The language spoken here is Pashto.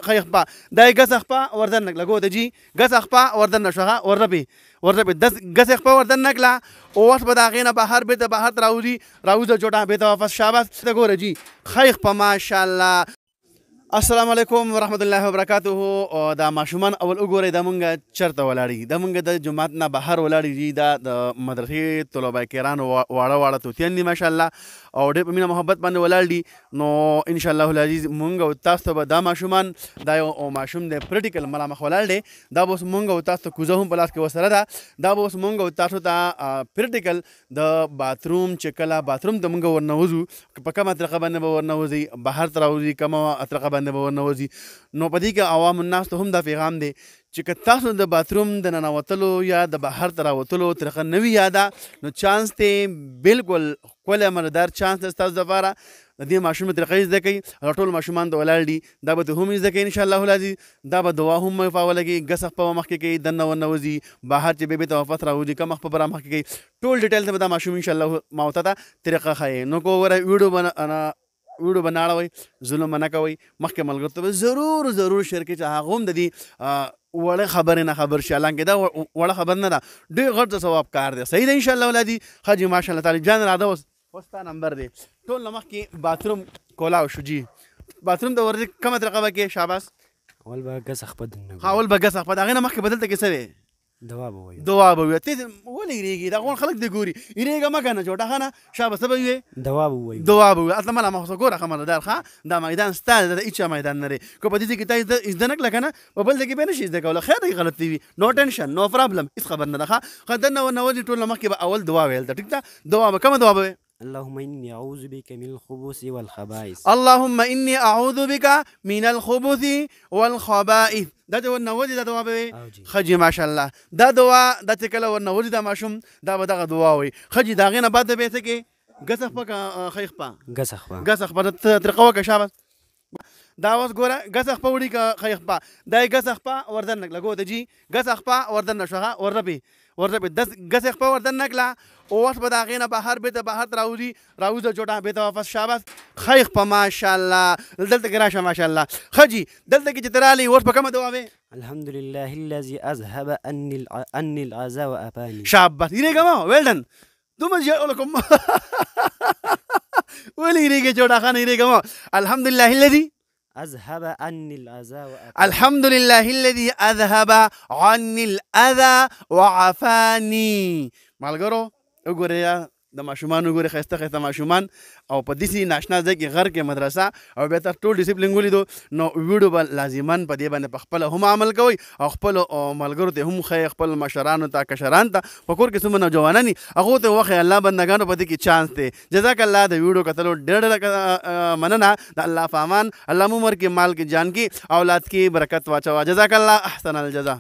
خيخبا داي قسخبا وردنك لقوة تجي قسخبا وردن شغا وربي دس قسخبا وردنك لا وش بداغينا بحر بيت بحر راوزي جوتا بيت وفاس شاباس تقول جي خيخبا ما شاء الله. السلام علیکم ورحمت الله وبرکاته. دا ماشومان اول وګورئ دا مونږ چرته ولاړی دا مونږ د جماعت نه بهر ولاړی دي دا د مدرسې طلبه کرام واړه واړه توتیان دي ماشاءالله او ډېر په مینه محبت باندې ولاړ دي. نو ان شاء الله العزیز مونږ او تاسو ته به دا ماشومان دا یو ماشوم دی پریکټیکل ملامخ ولاړ دی دا به اوس مونږ او تاسو ته کوزه هم په لاس کې ورسره ده دا به اوس مونږ او تاسو ته پریکټیکل د باتروم چې کله باتروم ته مونږ ورنوځو په کومه طریقه باندې به ورنوځي بهر ته راوځي کومه طریقه باندې به ورنوځي. نو په دې کې عوام الناس ته هم دا پیغام دی چې که تاسو د باتروم د ننوتلو یا د بهر ته راوتلو طریقه نه وي یاده نو چانس دی بالکل ښکلی مزیدار چانس دی ستاسو دپاره د دې ماشوم طریقه یې زده کوي ټول ماشومان ته ولاړ دي دا به هم زده کوي ان شاء الله العزیز دا به دعا هم ولګي ګس خپه مخکې کوي دننه ورنوځي بهر چې بیبي ته واپس راوځي کم خپه به مخکې کوي ټول ډیټیل ته به دا ماشوم ان شاء الله ما ورته ته طریقه ښایي. نو که وګوره ویډیو به نه اړوئ ظلم نه کوئ مخکې ملګرو ته به ضرور شیر کړئ چې هغه هم د دې وړه خبرې نه خبر شي حالانکې دا وړه خبر نه ده ډېر غټ ثواب کار دی صحیح ده ان شاء الله العزیز. ښه جي ماشاءالله تعالی جان راځه اوس ستا نمبر دی ټول نه مخکې باتروم کولاو شو جي باتروم ته ورځې کومه طریقه به کې شاباس اول به ګس خپه دننه اول به ګس خپه د هغې نه مخکې به دلته کې څه دی دوا به وایو دوا به وایو ته ولې یېرېږي دا غون خلک دې ګوري یېرېږه مه کنه چوټه ښه نه شابه څه به ویې دوا به وایو دوا به وایو اصلا مله مخ ګوره ښه مزدار ښه دا میدان ستا دی د هېچا میدان نه دی که په دې ځای کې تا زده نه کړله که نه په بل ځای کې به نه شي زده کولی خیر دی غلطي وي نو ټینشن نو پرابلم هېڅ خبر نه ده ښه دننه ورنوځي ټول نه مخکې به اول دوا ویل ته ټیک ده دوا به کومه دوا به وایې اللهم إني أعوذ بك من الخبث والخبائث اللهم إني أعوذ بك من الخبث والخبائث دا چې ورنوځي دا دوا به وایي ښه جي ماشاءالله دا دوا دا چې کله ورنوځي دا ماشوم دا به دغه دوا وایي ښه جي د هغې نه بعد به یې څه کې ګس خپه که ښی خپه ګس خپه طریقه وکړه شاباس دا اوس ګوره ګس خپه وړي که ښی خپه دا یې ګس خپه وردنک لګو ته جي ګس خپه وردن شوغه وربي دس ګس خپه وردنک لا اوس به د هغې نه بهر بېرته بهر ته راوځه جوټه بېرته واپس شاباس ښی خپه ماشاءالله دلته کې راشه ماشاءالله ښه جي دلته کې چې ته راغلې اوس په کومه دوا وې الحمد لله الذي أذهب عني العزاء وأباني شاباس یېرېږه مه ویل ډن دومره زیات کوم ولې یېرېږې جوړه ښه نه یېرېږه مه الحمد لله الذي أذهب عني الأذى وأباني الحمد لله الذي أذهب عني الأذى وعافاني ملګرو وګورئ د ماشومان وګورئ ښایسته ښایسته ماشومان او په داسې ناشنا ځای کې غر کې مدرسه او بیا تاسو ټول ډسپلین ولیدو نو ویډیو به لازمان په دې باندې په خپله هم عمل کوئ او خپلو ملګرو ته هم ښایي خپل مشرانو ته کشران ته په کور کې څومره نوجوانان دي هغو ته وښایي الله بندګانو په دې کې چانس دی جزاک الله د ویډیو کتلو ډېر مننه د الله په امان الله مو عمر کې مال کې جان کې اولاد کې برکت واچوه جزاک الله احسن الجزا.